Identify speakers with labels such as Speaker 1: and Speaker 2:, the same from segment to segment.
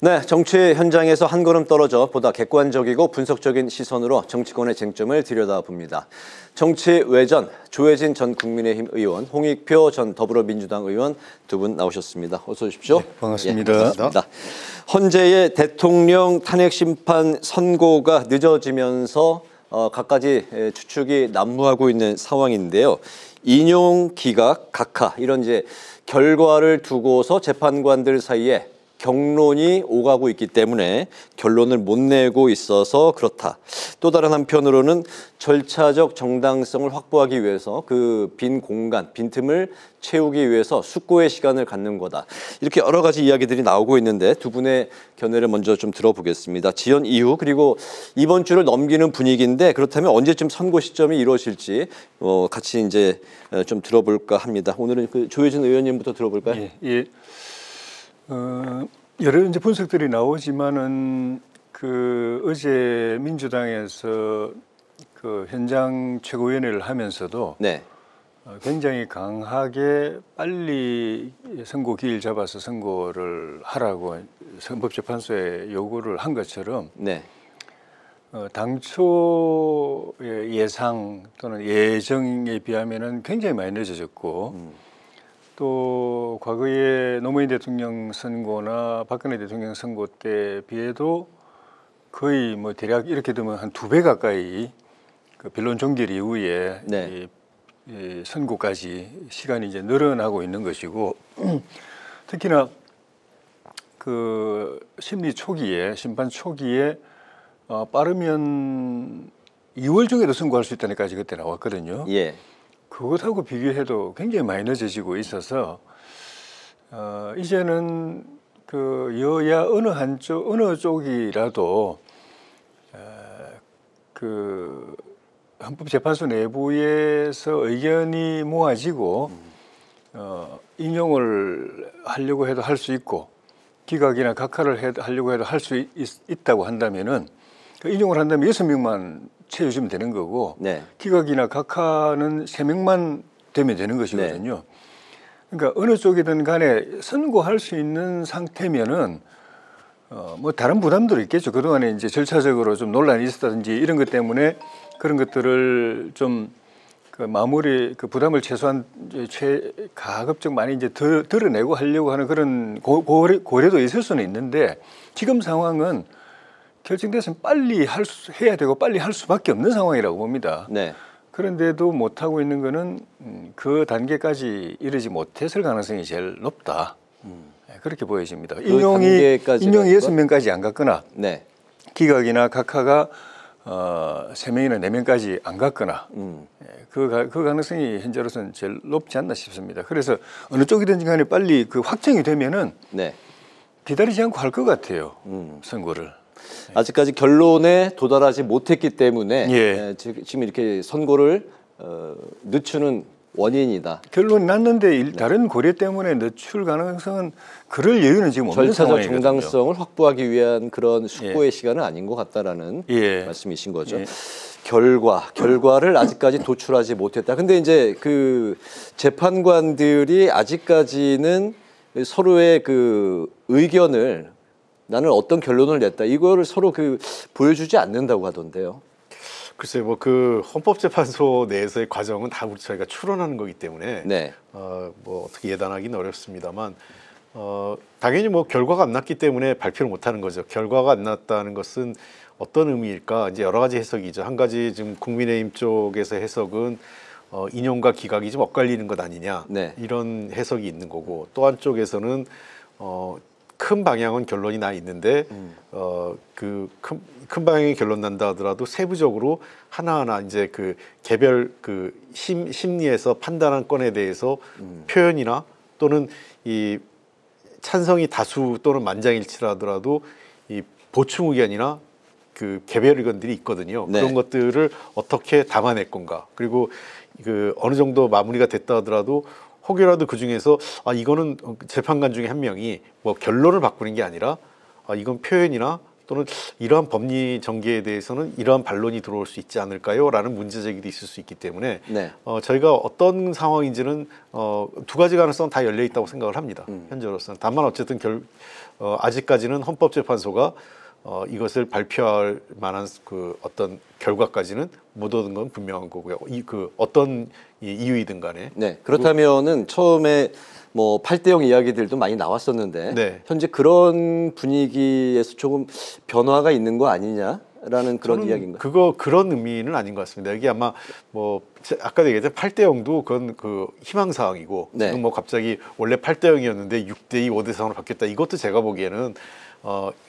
Speaker 1: 네, 정치 현장에서 한 걸음 떨어져 보다 객관적이고 분석적인 시선으로 정치권의 쟁점을 들여다봅니다. 정치 외전, 조혜진 전 국민의힘 의원, 홍익표 전 더불어민주당 의원 두 분 나오셨습니다. 어서 오십시오.
Speaker 2: 네, 반갑습니다.
Speaker 1: 예, 반갑습니다. 헌재의 대통령 탄핵 심판 선고가 늦어지면서 갖가지 추측이 난무하고 있는 상황인데요. 인용 기각, 각하 이런 이제 결과를 두고서 재판관들 사이에 경론이 오가고 있기 때문에 결론을 못 내고 있어서 그렇다. 또 다른 한편으로는 절차적 정당성을 확보하기 위해서 그 빈 공간, 빈틈을 채우기 위해서 숙고의 시간을 갖는 거다. 이렇게 여러 가지 이야기들이 나오고 있는데 두 분의 견해를 먼저 좀 들어보겠습니다. 지연 이후 그리고 이번 주를 넘기는 분위기인데 그렇다면 언제쯤 선고 시점이 이루어질지 같이 이제 좀 들어볼까 합니다. 오늘은 그 조혜진 의원님부터 들어볼까요?
Speaker 2: 예. 여러 이제 분석들이 나오지만은 어제 민주당에서 그 현장 최고위원회를 하면서도
Speaker 1: 네.
Speaker 2: 굉장히 강하게 빨리 선고 기일 잡아서 선고를 하라고 헌법재판소에 요구를 한 것처럼
Speaker 1: 네.
Speaker 2: 당초의 예상 또는 예정에 비하면은 굉장히 많이 늦어졌고 또 과거에 노무현 대통령 선고나 박근혜 대통령 선고 때 비해도 거의 뭐 대략 이렇게 되면 한 2배 가까이 그 변론 종결 이후에
Speaker 1: 네.
Speaker 2: 이 선고까지 시간이 이제 늘어나고 있는 것이고 특히나 그 심리 초기에 심판 초기에 빠르면 2월 중에도 선고할 수 있다는 까지 그때 나왔거든요.
Speaker 1: 예.
Speaker 2: 그것하고 비교해도 굉장히 많이 늦어지고 있어서 이제는 그 여야 어느 쪽이라도 그 헌법재판소 내부에서 의견이 모아지고 인용을 하려고 해도 할 수 있고 기각이나 각하를 하려고 해도 할 수 있다고 한다면은 그 인용을 한다면 6명만 채워주면 되는 거고
Speaker 1: 네.
Speaker 2: 기각이나 각하는 3명만 되면 되는 것이거든요. 그러니까 어느 쪽이든 간에 선고할 수 있는 상태면은 뭐 다른 부담도 있겠죠. 그동안에 이제 절차적으로 좀 논란이 있었다든지 이런 것 때문에 그런 것들을 좀 그 마무리 그 부담을 최소한 가급적 많이 이제 덜어내고 하려고 하는 그런 고려도 있을 수는 있는데 지금 상황은 결정됐으면 빨리 해야 되고 빨리 할 수밖에 없는 상황이라고 봅니다.
Speaker 1: 네.
Speaker 2: 그런데도 못하고 있는 거는 그 단계까지 이르지 못했을 가능성이 제일 높다. 그렇게 보여집니다. 인용이 6명까지 안 갔거나
Speaker 1: 네.
Speaker 2: 기각이나 각하가 3명이나 4명까지 안 갔거나 그 가능성이 현재로서는 제일 높지 않나 싶습니다. 그래서 어느 쪽이든지 간에 빨리 그 확정이 되면은
Speaker 1: 네.
Speaker 2: 기다리지 않고 할 것 같아요. 선고를.
Speaker 1: 아직까지 결론에 도달하지 못했기 때문에
Speaker 2: 예.
Speaker 1: 지금 이렇게 선고를 늦추는 원인이다.
Speaker 2: 결론이 났는데 다른 고려 때문에 늦출 가능성은 그럴 여유는 지금 없는
Speaker 1: 절차적
Speaker 2: 상황이거든요.
Speaker 1: 정당성을 확보하기 위한 그런 숙고의 시간은 아닌 것 같다라는 말씀이신 거죠. 결과를 아직까지 도출하지 못했다. 근데 이제 그 재판관들이 아직까지는 서로의 그 의견을 나는 어떤 결론을 냈다. 이거를 서로 보여주지 않는다고 하던데요.
Speaker 3: 글쎄요, 뭐 그 헌법재판소 내에서의 과정은 다 저희가 추론하는 거기 때문에
Speaker 1: 네.
Speaker 3: 뭐 어떻게 예단하기는 어렵습니다만 당연히 뭐 결과가 안 났기 때문에 발표를 못 하는 거죠. 결과가 안 났다는 것은 어떤 의미일까? 이제 여러 가지 해석이죠. 한 가지 지금 국민의힘 쪽에서 해석은 인용과 기각이 좀 엇갈리는 것 아니냐.
Speaker 1: 네.
Speaker 3: 이런 해석이 있는 거고 또 한쪽에서는 큰 방향은 결론이 나 있는데 그 큰 방향이 결론 난다 하더라도 세부적으로 하나하나 이제 그 개별 그 심리에서 판단한 건에 대해서 표현이나 또는 이 찬성이 다수 또는 만장일치라더라도 이 보충 의견이나 그 개별 의견들이 있거든요.
Speaker 1: 네.
Speaker 3: 그런 것들을 어떻게 담아낼 건가. 그리고 그 어느 정도 마무리가 됐다 하더라도 혹여라도 그 중에서 이거는 재판관 중에 한 명이 뭐 결론을 바꾸는 게 아니라 이건 표현이나 또는 이러한 법리 전개에 대해서는 이러한 반론이 들어올 수 있지 않을까요?라는 문제 제기도 있을 수 있기 때문에
Speaker 1: 네.
Speaker 3: 저희가 어떤 상황인지는 두 가지 가능성 다 열려 있다고 생각을 합니다. 현재로서는. 다만 어쨌든 아직까지는 헌법재판소가 이것을 발표할 만한 그 어떤 결과까지는 못 얻은 건 분명한 거고요. 어떤 이유이든 간에.
Speaker 1: 네. 그렇다면은 처음에 뭐 8대0 이야기들도 많이 나왔었는데
Speaker 3: 네.
Speaker 1: 현재 그런 분위기에서 조금 변화가 있는 거 아니냐라는 그런
Speaker 3: 저는
Speaker 1: 이야기인가요?
Speaker 3: 그런 의미는 아닌 것 같습니다. 이게 아마 뭐 아까 얘기했던 8대0도 그건 그 희망 사항이고
Speaker 1: 네.
Speaker 3: 지금 뭐 갑자기 원래 8대0이었는데 6대2, 5대3으로 바뀌었다. 이것도 제가 보기에는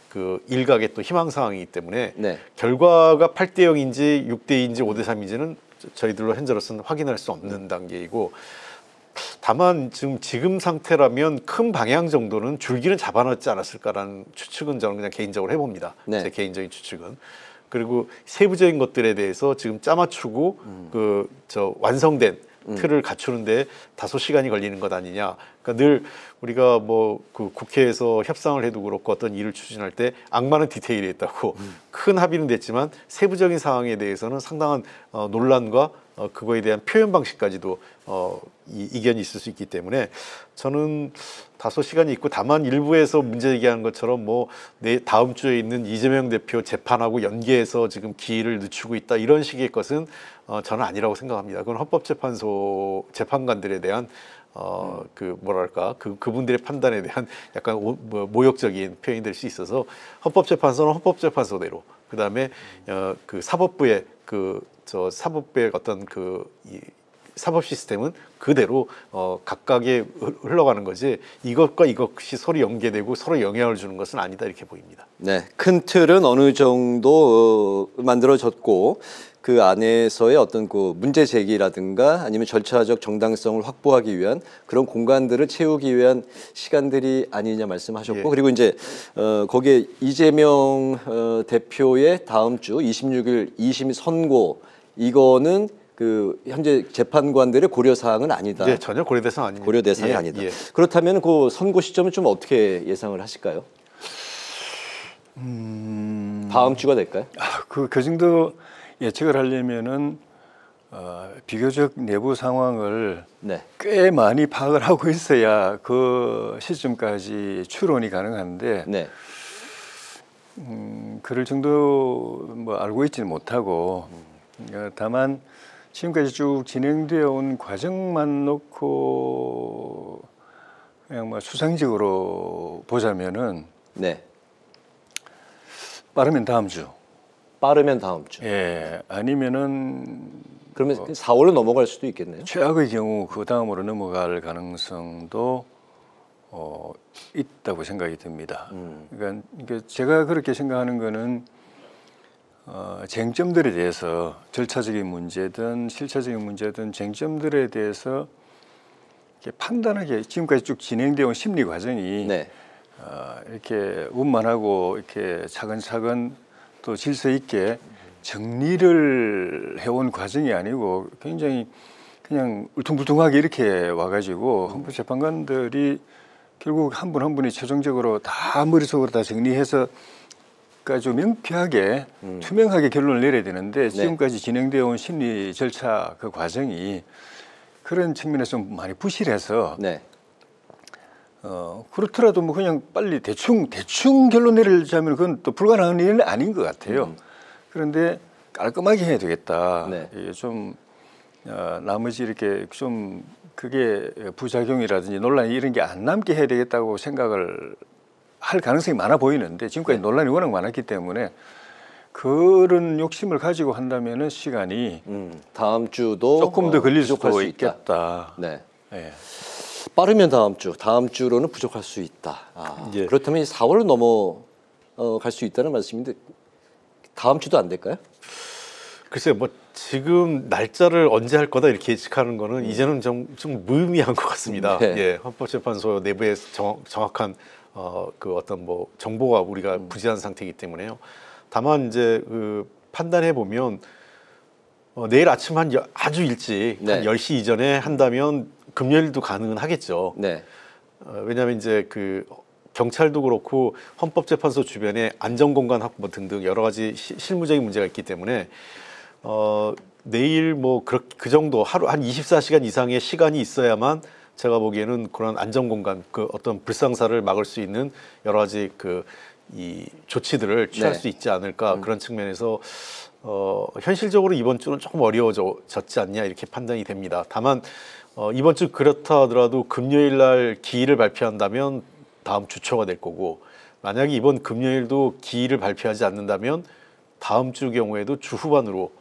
Speaker 3: 그 일각의 또 희망 사항이기 때문에
Speaker 1: 네.
Speaker 3: 결과가 8대0인지 6대2인지 5대3인지는 저희들로 현재로서는 확인할 수 없는 단계이고, 다만 지금 상태라면 큰 방향 정도는 줄기는 잡아놨지 않았을까라는 추측은 저는 그냥 개인적으로 해봅니다.
Speaker 1: 네.
Speaker 3: 제 개인적인 추측은. 그리고 세부적인 것들에 대해서 지금 짜맞추고 완성된 틀을 갖추는데 다소 시간이 걸리는 것 아니냐. 그러니까 늘 우리가 뭐 그 국회에서 협상을 해도 그렇고 어떤 일을 추진할 때 악마는 디테일에 있다고 큰 합의는 됐지만 세부적인 사항에 대해서는 상당한 논란과 그거에 대한 표현 방식까지도 이견이 있을 수 있기 때문에 저는 다소 시간이 있고, 다만 일부에서 문제 제기하는 것처럼 뭐 다음 주에 있는 이재명 대표 재판하고 연계해서 지금 기일을 늦추고 있다 이런 식의 것은 저는 아니라고 생각합니다. 그건 헌법재판소 재판관들에 대한 그분들의 판단에 대한 약간 모욕적인 표현이 될 수 있어서 헌법재판소는 헌법재판소대로, 그다음에 그 사법부의 사법부의 어떤 이 사법 시스템은 그대로 각각의 흘러가는 거지, 이것과 이것이 서로 연계되고 서로 영향을 주는 것은 아니다 이렇게 보입니다.
Speaker 1: 네, 큰 틀은 어느 정도 만들어졌고 그 안에서의 어떤 그 문제 제기라든가 아니면 절차적 정당성을 확보하기 위한 그런 공간들을 채우기 위한 시간들이 아니냐 말씀하셨고,
Speaker 3: 예.
Speaker 1: 그리고 이제 거기에 이재명 대표의 다음 주 26일 2심 선고, 이거는 그 현재 재판관들의 고려 사항은 아니다.
Speaker 3: 네, 전혀 고려 대상 아닙니다.
Speaker 1: 고려 대상이
Speaker 3: 예,
Speaker 1: 아니다.
Speaker 3: 예.
Speaker 1: 그렇다면 그 선고 시점은 좀 어떻게 예상을 하실까요? 다음 주가 될까요?
Speaker 2: 그 정도 예측을 하려면은 비교적 내부 상황을
Speaker 1: 네.
Speaker 2: 꽤 많이 파악을 하고 있어야 그 시점까지 추론이 가능한데
Speaker 1: 네.
Speaker 2: 그럴 정도 뭐 알고 있지는 못하고 다만 지금까지 쭉 진행되어 온 과정만 놓고 그냥 뭐 수상적으로 보자면은
Speaker 1: 네.
Speaker 2: 빠르면 다음 주.
Speaker 1: 빠르면 다음 주.
Speaker 2: 예, 아니면은
Speaker 1: 그러면 4월로 넘어갈 수도 있겠네요.
Speaker 2: 최악의 경우 그 다음으로 넘어갈 가능성도 있다고 생각이 듭니다. 그러니까 제가 그렇게 생각하는 거는 쟁점들에 대해서 절차적인 문제든 실체적인 문제든 쟁점들에 대해서 이렇게 판단하게 지금까지 쭉 진행되어 온 심리 과정이
Speaker 1: 네.
Speaker 2: 이렇게 운만하고 이렇게 차근차근 또 질서 있게 정리를 해온 과정이 아니고 굉장히 그냥 울퉁불퉁하게 이렇게 와가지고 헌법재판관들이 결국 한 분 한 분이 최종적으로 다 머릿속으로 다 정리해서 아주 명쾌하게 투명하게 결론을 내려야 되는데 지금까지 진행되어 온 심리 절차 그 과정이 그런 측면에서 좀 많이 부실해서
Speaker 1: 네.
Speaker 2: 그렇더라도 뭐 그냥 빨리 대충 결론 내리자면 그건 또 불가능한 일은 아닌 것 같아요. 그런데 깔끔하게 해야 되겠다.
Speaker 1: 네.
Speaker 2: 이게 좀 나머지 이렇게 좀 그게 부작용이라든지 논란이 이런 게 안 남게 해야 되겠다고 생각을 할 가능성이 많아 보이는데 지금까지 논란이 워낙 많았기 때문에 그런 욕심을 가지고 한다면은 시간이
Speaker 1: 다음 주도
Speaker 2: 조금 더 걸릴
Speaker 1: 부족할
Speaker 2: 수도
Speaker 1: 수 있다.
Speaker 2: 있겠다.
Speaker 1: 네.
Speaker 2: 예.
Speaker 1: 빠르면 다음 주로는 부족할 수 있다.
Speaker 3: 예.
Speaker 1: 그렇다면 4월로 넘어갈 수 있다는 말씀인데 다음 주도 안 될까요?
Speaker 3: 글쎄요, 뭐 지금 날짜를 언제 할 거다 이렇게 예측하는 거는 이제는 좀 무의미한 것 같습니다.
Speaker 1: 네.
Speaker 3: 예, 헌법재판소 내부에 정확한 그 어떤 뭐 정보가 우리가 부재한 상태이기 때문에요. 다만 이제 그 판단해 보면 내일 아침 아주 일찍
Speaker 1: 네.
Speaker 3: 한 10시 이전에 한다면 금요일도 가능은 하겠죠.
Speaker 1: 네.
Speaker 3: 왜냐하면 이제 경찰도 그렇고 헌법재판소 주변에 안전공간 확보 등등 여러 가지 실무적인 문제가 있기 때문에 내일 뭐 그 정도 하루 한 24시간 이상의 시간이 있어야만 제가 보기에는 그런 안전공간 그 어떤 불상사를 막을 수 있는 여러 가지 이 조치들을 취할 수 있지 않을까 그런 측면에서 현실적으로 이번 주는 조금 어려워졌지 않냐 이렇게 판단이 됩니다. 다만 이번 주 그렇다 하더라도 금요일 날 기일을 발표한다면 다음 주 초가 될 거고 만약에 이번 금요일도 기일을 발표하지 않는다면 다음 주 경우에도 주 후반으로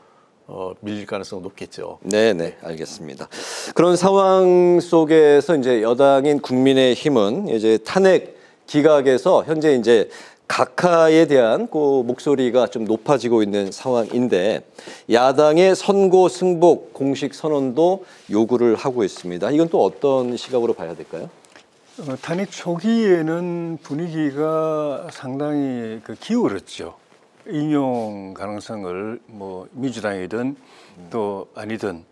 Speaker 3: 밀릴 가능성은 높겠죠.
Speaker 1: 네, 알겠습니다. 그런 상황 속에서 이제 여당인 국민의힘은 이제 탄핵 기각에서 현재 이제 각하에 대한 그 목소리가 좀 높아지고 있는 상황인데 야당의 선고 승복 공식 선언도 요구를 하고 있습니다. 이건 또 어떤 시각으로 봐야 될까요?
Speaker 2: 탄핵 초기에는 분위기가 상당히 기울었죠. 인용 가능성을 뭐 민주당이든 또 아니든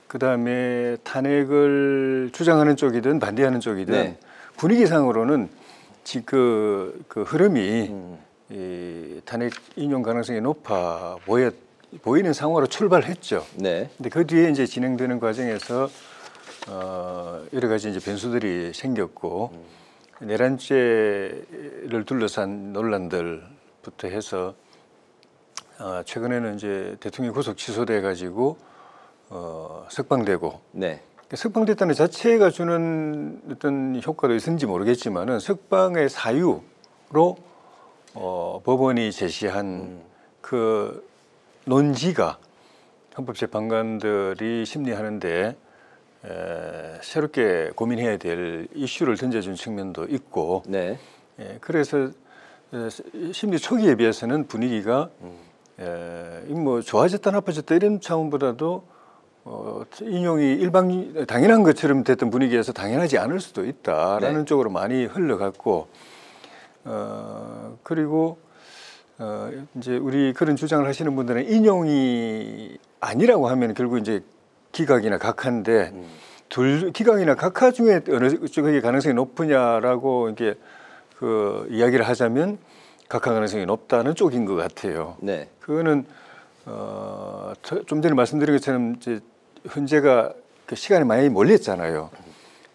Speaker 2: 그다음에 탄핵을 주장하는 쪽이든 반대하는 쪽이든 분위기상으로는 그 흐름이 이 탄핵 인용 가능성이 높아 보이는 상황으로 출발했죠. 근데 그 뒤에 이제 진행되는 과정에서 여러 가지 이제 변수들이 생겼고 내란죄를 둘러싼 논란들부터 해서 최근에는 이제 대통령이 구속 취소돼 가지고 석방되고 석방됐다는 자체가 주는 어떤 효과도 있는지 모르겠지만은 석방의 사유로 법원이 제시한 그 논지가 헌법재판관들이 심리하는데 새롭게 고민해야 될 이슈를 던져준 측면도 있고 그래서 심리 초기에 비해서는 분위기가 뭐 좋아졌다 나빠졌다 이런 차원보다도 인용이 당연한 것처럼 됐던 분위기에서 당연하지 않을 수도 있다라는 쪽으로 많이 흘러갔고 그리고 이제 우리 그런 주장을 하시는 분들은 인용이 아니라고 하면 결국 이제 기각이나 각하인데 기각이나 각하 중에 어느 쪽이 가능성이 높으냐라고 이렇게 이야기를 하자면 각하 가능성이 높다는 쪽인 것 같아요. 그거는 좀 전에 말씀드린 것처럼 이제 헌재가 시간이 많이 몰렸잖아요.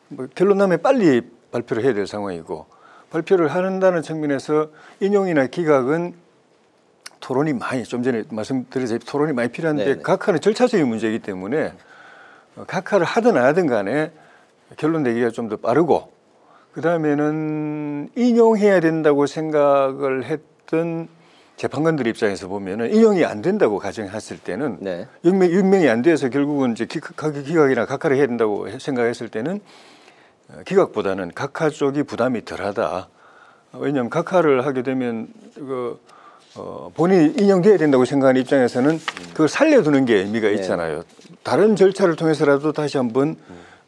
Speaker 2: 뭐 결론 나면 빨리 발표를 해야 될 상황이고 발표를 한다는 측면에서 인용이나 기각은 토론이 많이 좀 전에 말씀드렸듯이 토론이 많이 필요한데 각하는 절차적인 문제이기 때문에 각하를 하든 안 하든 간에 결론 내기가 좀 더 빠르고 그 다음에는 인용해야 된다고 생각을 했던 재판관들 입장에서 보면은 인용이 안 된다고 가정했을 때는 윤명이 안 돼서 결국은 이제 기각이나 각하를 해야 된다고 생각했을 때는 기각보다는 각하 쪽이 부담이 덜하다. 왜냐하면 각하를 하게 되면 본인이 인용돼야 된다고 생각하는 입장에서는 그걸 살려두는 게 의미가 있잖아요. 다른 절차를 통해서라도 다시 한번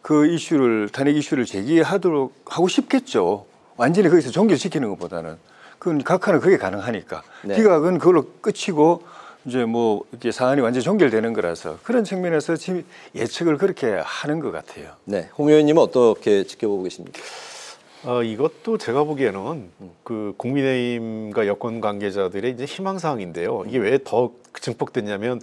Speaker 2: 그 이슈를 탄핵 이슈를 제기하도록 하고 싶겠죠. 완전히 거기서 종결시키는 것보다는 그건 각하는 그게 가능하니까 기각은 그걸로 끝이고 이제 뭐 이렇게 사안이 완전히 종결되는 거라서 그런 측면에서 지금 예측을 그렇게 하는 것 같아요.
Speaker 1: 홍 의원님은 어떻게 지켜보고 계십니까?
Speaker 3: 이것도 제가 보기에는 그 국민의힘과 여권 관계자들의 이제 희망사항인데요. 이게 왜 더 증폭됐냐면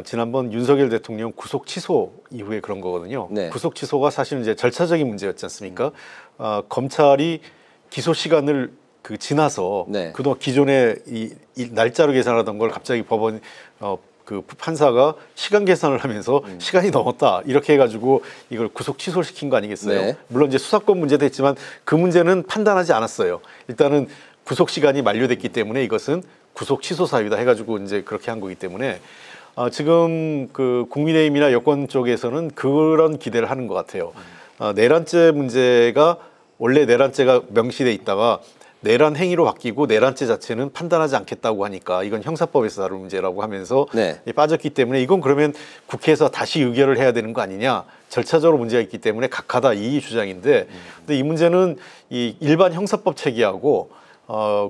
Speaker 3: 지난번 윤석열 대통령 구속 취소 이후에 그런 거거든요. 구속 취소가 사실은 이제 절차적인 문제였지 않습니까? 검찰이 기소 시간을 지나서 그동안 기존에 이 날짜로 계산하던 걸 갑자기 법원 그 판사가 시간 계산을 하면서 시간이 넘었다 이렇게 해가지고 이걸 구속 취소를 시킨 거 아니겠어요? 물론 이제 수사권 문제도 했지만 그 문제는 판단하지 않았어요. 일단은 구속 시간이 만료됐기 때문에 이것은 구속 취소 사유다 해가지고 이제 그렇게 한 거기 때문에 지금 그 국민의힘이나 여권 쪽에서는 그런 기대를 하는 것 같아요. 내란죄 문제가 원래 내란죄가 명시돼 있다가 내란 행위로 바뀌고 내란죄 자체는 판단하지 않겠다고 하니까 이건 형사법에서 다룰 문제라고 하면서 빠졌기 때문에 이건 그러면 국회에서 다시 의결을 해야 되는 거 아니냐 절차적으로 문제가 있기 때문에 각하다 이 주장인데 근데 이 문제는 이 일반 형사법 체계하고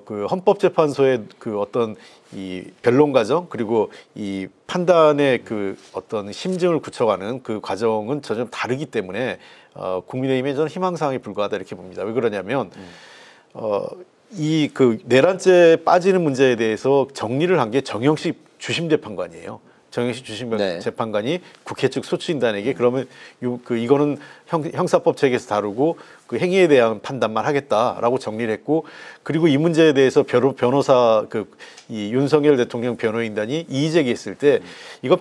Speaker 3: 그 헌법재판소의 그 어떤 이 변론 과정 그리고 이 판단의 그 어떤 심증을 굳혀가는 그 과정은 전혀 다르기 때문에 국민의힘의 저는 희망사항에 불과하다 이렇게 봅니다. 왜 그러냐면 이 그 내란죄 빠지는 문제에 대해서 정리를 한 게 정영식 주심 재판관이에요. 정영식 주심
Speaker 1: 네.
Speaker 3: 재판관이 국회 측 소추인단에게 그러면 이거는 형사법 체계에서 다루고 그 행위에 대한 판단만 하겠다라고 정리를 했고, 그리고 이 문제에 대해서 변호사 이 윤석열 대통령 변호인단이 이의 제기했을 때 이거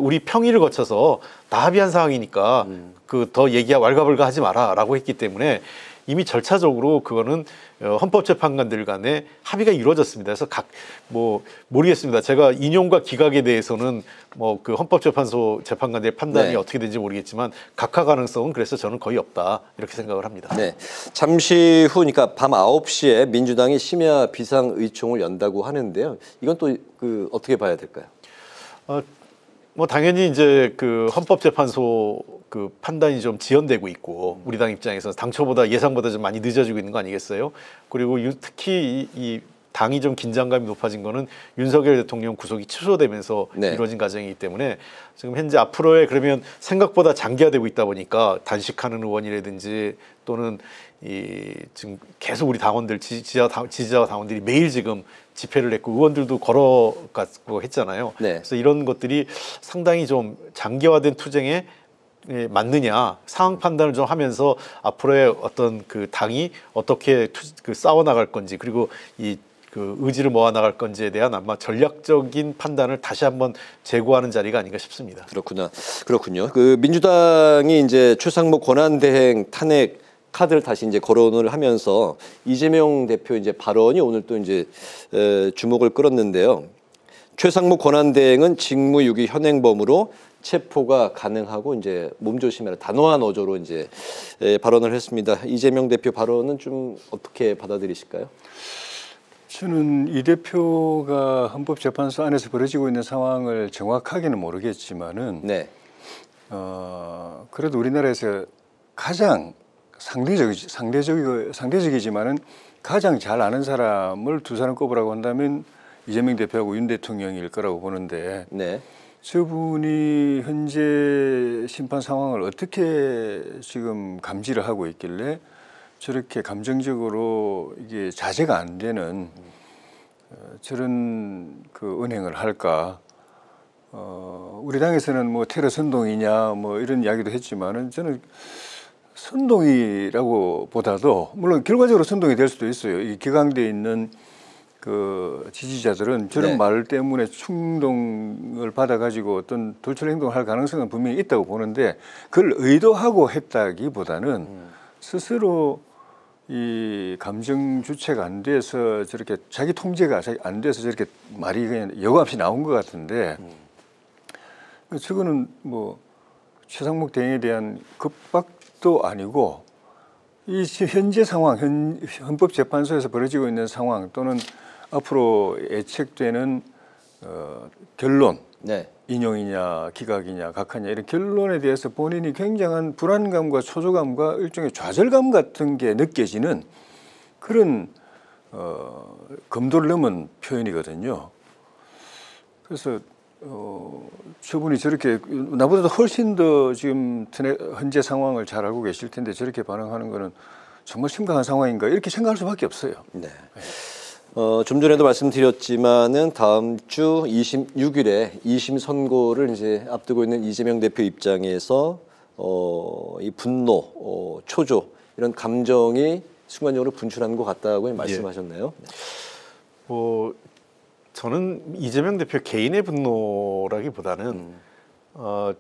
Speaker 3: 우리 평의를 거쳐서 다 합의한 사항이니까 그 더 왈가불가 하지 마라라고 했기 때문에 이미 절차적으로 그거는 헌법재판관들 간에 합의가 이루어졌습니다. 그래서 모르겠습니다. 제가 인용과 기각에 대해서는 뭐 그 헌법재판소 재판관들의 판단이
Speaker 1: 네.
Speaker 3: 어떻게 되는지 모르겠지만 각하 가능성은 그래서 저는 거의 없다 이렇게 생각을 합니다.
Speaker 1: 네. 잠시 후, 그러니까 밤 9시에 민주당이 심야 비상의총을 연다고 하는데요. 이건 또 어떻게 봐야 될까요?
Speaker 3: 뭐 당연히 이제 그 헌법재판소 그 판단이 좀 지연되고 있고 우리 당 입장에서 당초보다 예상보다 좀 많이 늦어지고 있는 거 아니겠어요? 그리고 특히 이 당이 좀 긴장감이 높아진 거는 윤석열 대통령 구속이 취소되면서
Speaker 1: 네.
Speaker 3: 이루어진 과정이기 때문에 지금 현재 앞으로의 그러면 생각보다 장기화되고 있다 보니까 단식하는 의원이라든지 또는 지금 계속 우리 당원들 지지자와 당원들이 매일 지금 집회를 했고 의원들도 걸어갔고 했잖아요.
Speaker 1: 네.
Speaker 3: 그래서 이런 것들이 상당히 좀 장기화된 투쟁에 맞느냐 상황 판단을 좀 하면서 앞으로의 어떤 그 당이 어떻게 싸워 나갈 건지 그리고 그 의지를 모아 나갈 건지에 대한 아마 전략적인 판단을 다시 한번 재고하는 자리가 아닌가 싶습니다.
Speaker 1: 그렇군요. 그 민주당이 이제 최상목 권한대행 탄핵 카드를 다시 이제 거론을 하면서 이재명 대표 이제 발언이 오늘 또 이제 주목을 끌었는데요. 최상목 권한대행은 직무유기 현행범으로 체포가 가능하고 이제 몸조심해라 단호한 어조로 이제 발언을 했습니다. 이재명 대표 발언은 좀 어떻게 받아들이실까요?
Speaker 2: 저는 이 대표가 헌법재판소 안에서 벌어지고 있는 상황을 정확하게는 모르겠지만은
Speaker 1: 네.
Speaker 2: 그래도 우리나라에서 가장 상대적이지만은 가장 잘 아는 사람을 두 사람 꼽으라고 한다면 이재명 대표하고 윤 대통령일 거라고 보는데
Speaker 1: 네.
Speaker 2: 저분이 현재 심판 상황을 어떻게 지금 감지를 하고 있길래 저렇게 감정적으로 이게 자제가 안 되는 저런 그 은행을 할까? 우리 당에서는 뭐 테러 선동이냐 뭐 이런 이야기도 했지만은 저는 선동이라고 보다도 물론 결과적으로 선동이 될 수도 있어요. 이 격앙돼 있는 그 지지자들은 저런
Speaker 1: 네.
Speaker 2: 말 때문에 충동을 받아가지고 어떤 돌출 행동을 할 가능성은 분명히 있다고 보는데 그걸 의도하고 했다기보다는 스스로 이 감정 주체가 안 돼서 저렇게 자기 통제가 안 돼서 저렇게 말이 그냥 여과 없이 나온 것 같은데 저거는 뭐 최상목 대행에 대한 급박도 아니고 이 현재 상황, 헌법재판소에서 벌어지고 있는 상황 또는 앞으로 예측되는 결론,
Speaker 1: 네.
Speaker 2: 인용이냐 기각이냐 각하냐 이런 결론에 대해서 본인이 굉장한 불안감과 초조감과 일종의 좌절감 같은 게 느껴지는 그런 검도를 넘은 표현이거든요. 그래서 저분이 저렇게 나보다도 훨씬 더 지금 현재 상황을 잘 알고 계실 텐데 저렇게 반응하는 거는 정말 심각한 상황인가 이렇게 생각할 수밖에 없어요.
Speaker 1: 네. 좀 전에도 말씀드렸지만은 다음 주 26일에 2심 선고를 이제 앞두고 있는 이재명 대표 입장에서 이 분노, 초조 이런 감정이 순간적으로 분출하는 것 같다고 말씀하셨나요?
Speaker 3: 네. 저는 이재명 대표 개인의 분노라기보다는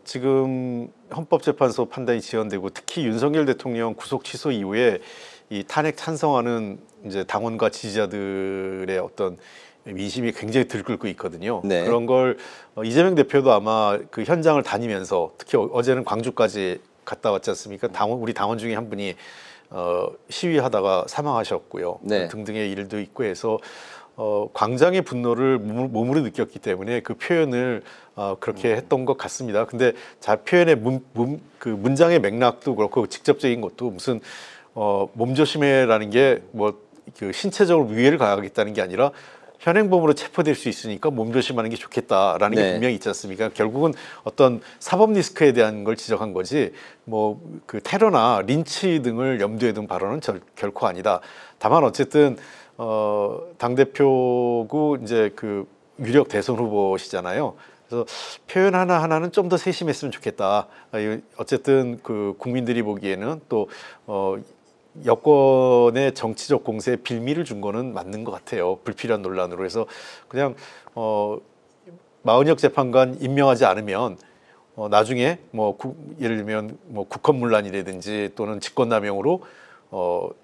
Speaker 3: 지금 헌법재판소 판단이 지연되고 특히 윤석열 대통령 구속 취소 이후에 이 탄핵 찬성하는 이제 당원과 지지자들의 어떤 민심이 굉장히 들끓고 있거든요.
Speaker 1: 네.
Speaker 3: 그런 걸 이재명 대표도 아마 그 현장을 다니면서 특히 어제는 광주까지 갔다 왔지 않습니까? 우리 당원 중에 한 분이 시위하다가 사망하셨고요.
Speaker 1: 네.
Speaker 3: 등등의 일도 있고 해서 광장의 분노를 몸으로 느꼈기 때문에 그 표현을 그렇게 했던 것 같습니다. 근데 표현의 그 문장의 맥락도 그렇고 직접적인 것도 무슨 몸조심해라는 게 뭐 그 신체적으로 위해를 가하겠다는 게 아니라 현행범으로 체포될 수 있으니까 몸조심하는 게 좋겠다라는
Speaker 1: 네.
Speaker 3: 게 분명히 있지 않습니까? 결국은 어떤 사법 리스크에 대한 걸 지적한 거지 뭐 그 테러나 린치 등을 염두에 둔 발언은 결코 아니다. 다만 어쨌든 당 대표고 이제 그 유력 대선 후보시잖아요. 그래서 표현 하나하나는 좀 더 세심했으면 좋겠다. 어쨌든 그 국민들이 보기에는 또 여권의 정치적 공세에 빌미를 준 거는 맞는 것 같아요. 불필요한 논란으로 해서 그냥 마은혁 재판관 임명하지 않으면 나중에 뭐 예를 들면 뭐 국헌문란이라든지 또는 직권남용으로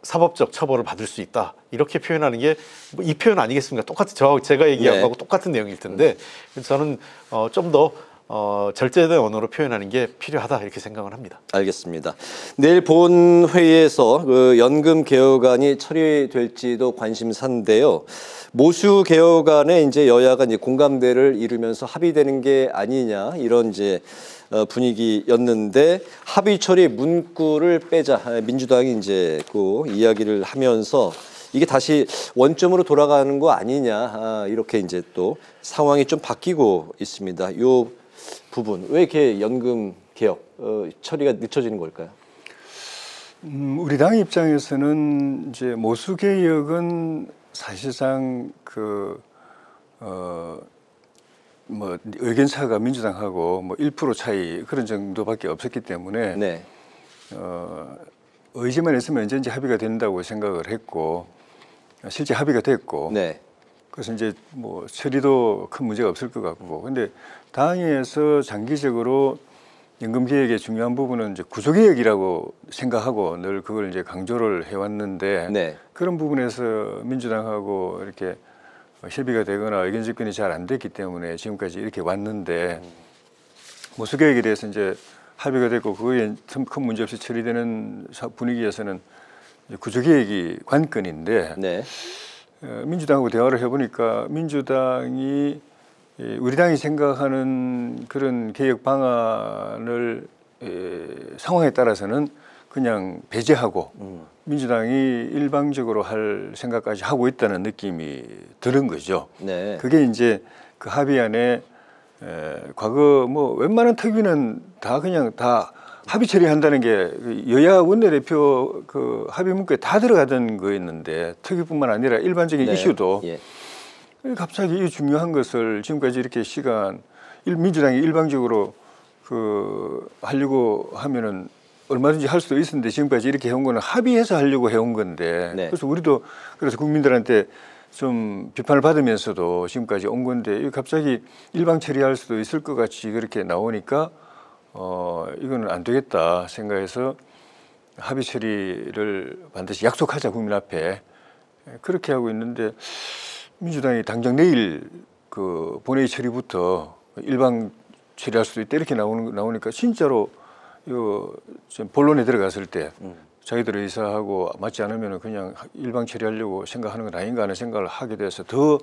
Speaker 3: 사법적 처벌을 받을 수 있다 이렇게 표현하는 게 이 표현 아니겠습니까? 똑같은 제가 얘기한 거하고 똑같은 내용일 텐데 그래서 저는 좀 더 절제된 언어로 표현하는 게 필요하다 이렇게 생각을 합니다.
Speaker 1: 알겠습니다. 내일 본 회의에서 그 연금 개혁안이 처리될지도 관심사인데요. 모수 개혁안에 이제 여야가 이제 공감대를 이루면서 합의되는 게 아니냐 이런 이제 분위기였는데 합의 처리 문구를 빼자 민주당이 이제 그 이야기를 하면서 이게 다시 원점으로 돌아가는 거 아니냐 이렇게 이제 또 상황이 좀 바뀌고 있습니다. 요 부분 왜 이렇게 연금 개혁 처리가 늦춰지는 걸까요?
Speaker 2: 우리 당 입장에서는 이제 모수 개혁은 사실상 뭐 의견 차가 민주당하고 뭐 1% 차이 그런 정도밖에 없었기 때문에
Speaker 1: 네.
Speaker 2: 의지만 있으면 언제든지 합의가 된다고 생각을 했고 실제 합의가 됐고
Speaker 1: 네.
Speaker 2: 그래서 이제 뭐 처리도 큰 문제가 없을 것 같고 근데 당에서 장기적으로 연금 개혁의 중요한 부분은 이제 구조 개혁이라고 생각하고 늘 그걸 이제 강조를 해왔는데
Speaker 1: 네.
Speaker 2: 그런 부분에서 민주당하고 이렇게 협의가 되거나 의견 접근이 잘 안 됐기 때문에 지금까지 이렇게 왔는데 모수 개혁에 대해서 이제 합의가 됐고 그거에 큰 문제 없이 처리되는 분위기에서는 구조 개혁이 관건인데
Speaker 1: 네.
Speaker 2: 민주당하고 대화를 해보니까 민주당이 우리 당이 생각하는 그런 개혁 방안을 상황에 따라서는 그냥 배제하고 민주당이 일방적으로 할 생각까지 하고 있다는 느낌이 드는 거죠.
Speaker 1: 네.
Speaker 2: 그게 이제 그 합의안에 과거 뭐 웬만한 특위는 다 그냥 다 합의 처리한다는 게 여야 원내대표 그 합의 문구에 다 들어가던 거였는데 특위뿐만 아니라 일반적인
Speaker 1: 네.
Speaker 2: 이슈도
Speaker 1: 예.
Speaker 2: 갑자기 이 중요한 것을 지금까지 이렇게 민주당이 일방적으로 하려고 하면은 얼마든지 할 수도 있었는데 지금까지 이렇게 해온 거는 합의해서 하려고 해온 건데
Speaker 1: 네.
Speaker 2: 그래서 우리도 그래서 국민들한테 좀 비판을 받으면서도 지금까지 온 건데 갑자기 일방 처리할 수도 있을 것 같이 그렇게 나오니까 이거는 안 되겠다 생각해서 합의 처리를 반드시 약속하자 국민 앞에 그렇게 하고 있는데 민주당이 당장 내일 그 본회의 처리부터 일방 처리할 수도 있다 이렇게 나오니까 진짜로 이거 본론에 들어갔을 때 자기들의 의사하고 맞지 않으면 그냥 일방 처리하려고 생각하는 건 아닌가 하는 생각을 하게 돼서 더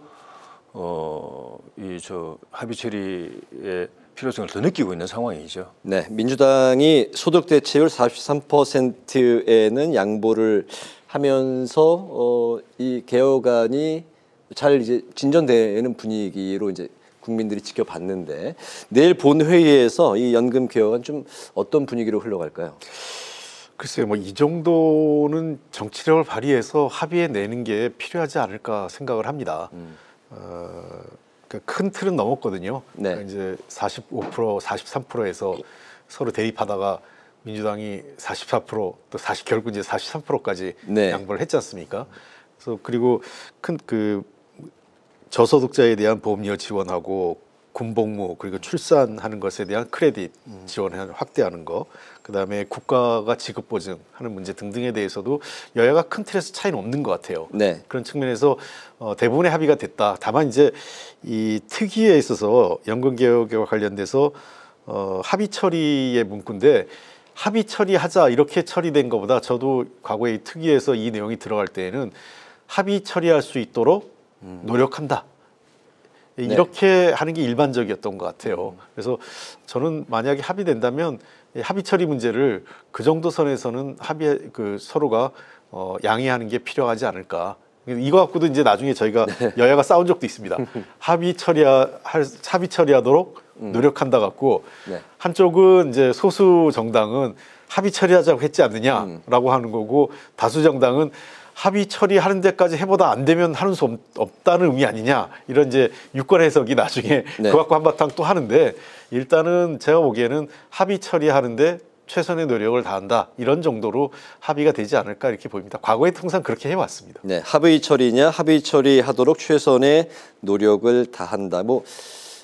Speaker 2: 합의 처리의 필요성을 더 느끼고 있는 상황이죠.
Speaker 1: 네, 민주당이 소득 대체율 43%에는 양보를 하면서 이 개혁안이 잘 이제 진전되는 분위기로 이제 국민들이 지켜봤는데 내일 본 회의에서 이 연금 개혁은 좀 어떤 분위기로 흘러갈까요?
Speaker 3: 글쎄요, 뭐 이 정도는 정치력을 발휘해서 합의해 내는 게 필요하지 않을까 생각을 합니다. 그러니까 큰 틀은 넘었거든요.
Speaker 1: 네.
Speaker 3: 그러니까 이제 45%, 43%에서 서로 대립하다가 민주당이 44%, 또 결국 이제 43%까지
Speaker 1: 네.
Speaker 3: 양보를 했지 않습니까? 그래서 그리고 큰 저소득자에 대한 보험료 지원하고 군복무 그리고 출산하는 것에 대한 크레딧 지원을 확대하는 거, 그다음에 국가가 지급 보증하는 문제 등등에 대해서도 여야가 큰 틀에서 차이는 없는 것 같아요.
Speaker 1: 네.
Speaker 3: 그런 측면에서 대부분의 합의가 됐다. 다만 이제 이 특위에 있어서 연금 개혁과 관련돼서 합의 처리의 문구인데 합의 처리하자 이렇게 처리된 것보다 저도 과거에 이 특위에서 이 내용이 들어갈 때에는 합의 처리할 수 있도록 노력한다. 이렇게 하는 게 일반적이었던 것 같아요. 그래서 저는 만약에 합의된다면 합의 처리 문제를 그 정도 선에서는 서로가 양해하는 게 필요하지 않을까. 이거 갖고도 이제 나중에 저희가 여야가 싸운 적도 있습니다. 합의 처리하도록 노력한다 갖고 한쪽은 이제 소수 정당은 합의 처리하자고 했지 않느냐라고 하는 거고 다수 정당은 합의 처리하는 데까지 해보다 안 되면 하는 수 없다는 의미 아니냐 이런 이제 유권 해석이 나중에
Speaker 1: 네.
Speaker 3: 그거 갖고 한바탕 또 하는데 일단은 제가 보기에는 합의 처리하는데 최선의 노력을 다한다 이런 정도로 합의가 되지 않을까 이렇게 보입니다. 과거에 항상 그렇게 해왔습니다.
Speaker 1: 네, 합의 처리냐 합의 처리하도록 최선의 노력을 다한다. 뭐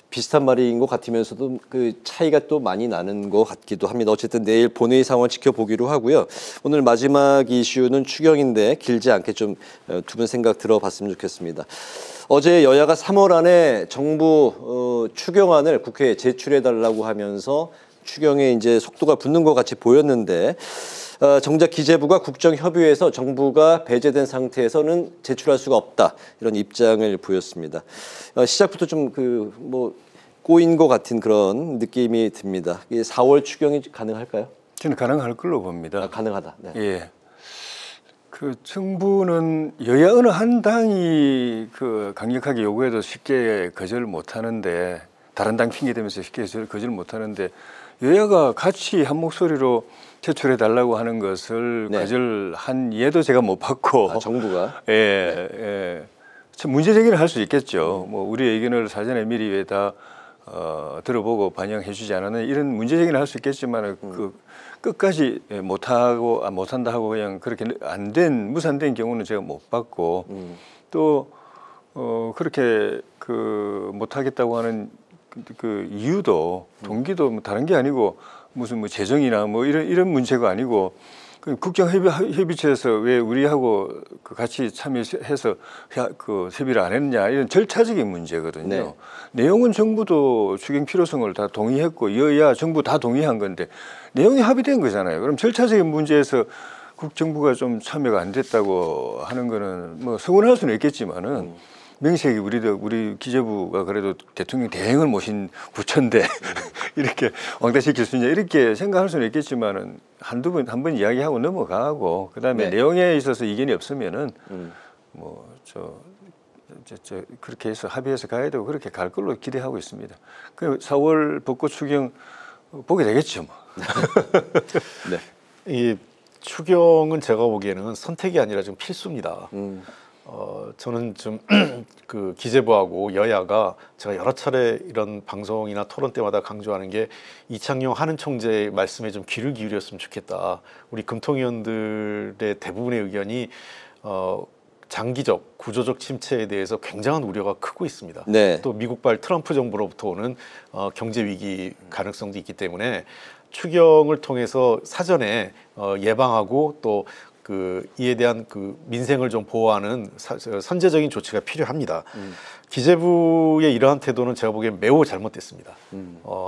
Speaker 1: 비슷한 말인 것 같으면서도 그 차이가 또 많이 나는 것 같기도 합니다. 어쨌든 내일 본회의 상황 지켜보기로 하고요. 오늘 마지막 이슈는 추경인데 길지 않게 좀 두 분 생각 들어봤으면 좋겠습니다. 어제 여야가 3월 안에 정부 추경안을 국회에 제출해달라고 하면서 추경에 이제 속도가 붙는 것 같이 보였는데 정작 기재부가 국정협의회에서 정부가 배제된 상태에서는 제출할 수가 없다 이런 입장을 보였습니다. 시작부터 좀 꼬인 것 같은 그런 느낌이 듭니다. 4월 추경이 가능할까요?
Speaker 2: 저는 가능할 걸로 봅니다.
Speaker 1: 가능하다. 네.
Speaker 2: 예. 그 정부는 여야 어느 한 당이 그 강력하게 요구해도 쉽게 거절 못 하는데 다른 당 핑계 대면서 쉽게 거절 못 하는데 여야가 같이 한 목소리로 제출해 달라고 하는 것을
Speaker 1: 네.
Speaker 2: 거절한 예도 제가 못 봤고
Speaker 1: 정부가
Speaker 2: 예. 참 문제 제기를 할 수 있겠죠. 뭐 우리의 의견을 사전에 미리 왜 다 들어보고 반영해 주지 않았는 이런 문제 제기는 할 수 있겠지만 그 끝까지 못한다 하고 그냥 그렇게 안 된 무산된 경우는 제가 못 봤고 또 그렇게 그 못하겠다고 하는 그 이유도 동기도 뭐 다른 게 아니고 무슨 뭐 재정이나 뭐 이런 문제가 아니고 그 국정협의체에서 왜 우리하고 그 같이 참여해서 그 협의를 안 했냐 이런 절차적인 문제거든요.
Speaker 1: 네.
Speaker 2: 내용은 정부도 추경 필요성을 다 동의했고 여야 정부 다 동의한 건데 내용이 합의된 거잖아요. 그럼 절차적인 문제에서 국정부가 좀 참여가 안 됐다고 하는 거는 뭐 서운할 수는 있겠지만은 명색이 우리 기재부가 그래도 대통령 대행을 모신 부처인데 이렇게 왕따시킬 수 있냐 이렇게 생각할 수는 있겠지만은 한 번 이야기하고 넘어가고 그다음에
Speaker 1: 네.
Speaker 2: 내용에 있어서 이견이 없으면은 그렇게 해서 합의해서 가야 되고 그렇게 갈 걸로 기대하고 있습니다. 그 4월 벚꽃 추경 보게 되겠죠, 뭐.
Speaker 1: 네.
Speaker 3: 이 추경은 제가 보기에는 선택이 아니라 좀 필수입니다. 저는 좀 그 기재부하고 여야가 제가 여러 차례 이런 방송이나 토론 때마다 강조하는 게 이창용 하는 총재의 말씀에 좀 귀를 기울였으면 좋겠다. 우리 금통위원들의 대부분의 의견이 장기적 구조적 침체에 대해서 굉장한 우려가 크고 있습니다.
Speaker 1: 네.
Speaker 3: 또 미국발 트럼프 정부로부터 오는 경제 위기 가능성도 있기 때문에 추경을 통해서 사전에 예방하고 또 이에 대한 민생을 좀 보호하는 선제적인 조치가 필요합니다. 기재부의 이러한 태도는 제가 보기엔 매우 잘못됐습니다.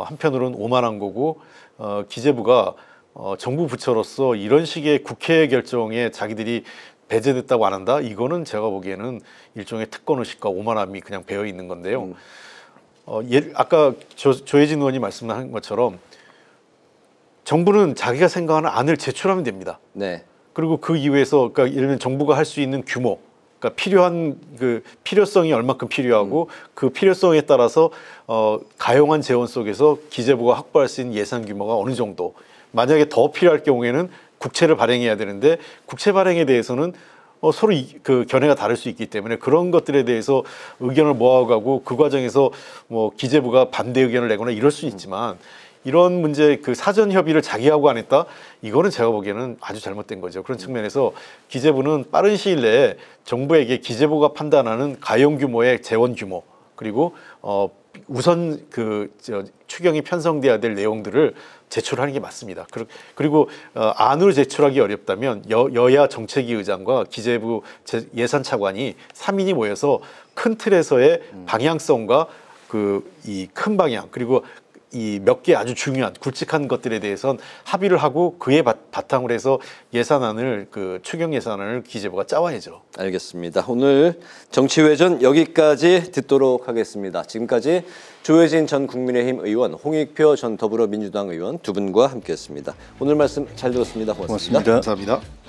Speaker 3: 한편으로는 오만한 거고 기재부가 정부 부처로서 이런 식의 국회 결정에 자기들이 배제됐다고 안 한다? 이거는 제가 보기에는 일종의 특권의식과 오만함이 그냥 배어 있는 건데요. 아까 조혜진 의원이 말씀한 것처럼 정부는 자기가 생각하는 안을 제출하면 됩니다.
Speaker 1: 네.
Speaker 3: 그리고 그 이후에서 그러니까 예를 들면 정부가 할 수 있는 규모, 그러니까 필요한 그 필요성이 얼마큼 필요하고 그 필요성에 따라서 가용한 재원 속에서 기재부가 확보할 수 있는 예산 규모가 어느 정도. 만약에 더 필요할 경우에는 국채를 발행해야 되는데 국채 발행에 대해서는 서로 그 견해가 다를 수 있기 때문에 그런 것들에 대해서 의견을 모아가고 그 과정에서 뭐 기재부가 반대 의견을 내거나 이럴 수 있지만. 이런 문제 그 사전 협의를 자기하고 안 했다? 이거는 제가 보기에는 아주 잘못된 거죠. 그런 측면에서 기재부는 빠른 시일 내에 정부에게 기재부가 판단하는 가용 규모의 재원 규모 그리고 우선 추경이 편성돼야 될 내용들을 제출하는 게 맞습니다. 그리고 안으로 제출하기 어렵다면 여야 정책위 의장과 기재부 예산차관이 3인이 모여서 큰 틀에서의 방향성과 이 큰 방향 그리고 이 몇 개 아주 중요한 굵직한 것들에 대해서는 합의를 하고 그에 바탕으로 해서 예산안을 추경 예산안을 기재부가 짜와야죠.
Speaker 1: 알겠습니다. 오늘 정치회전 여기까지 듣도록 하겠습니다. 지금까지 조혜진 전 국민의힘 의원, 홍익표 전 더불어민주당 의원 두 분과 함께했습니다. 오늘 말씀 잘 들었습니다. 고맙습니다.
Speaker 2: 고맙습니다.
Speaker 3: 감사합니다.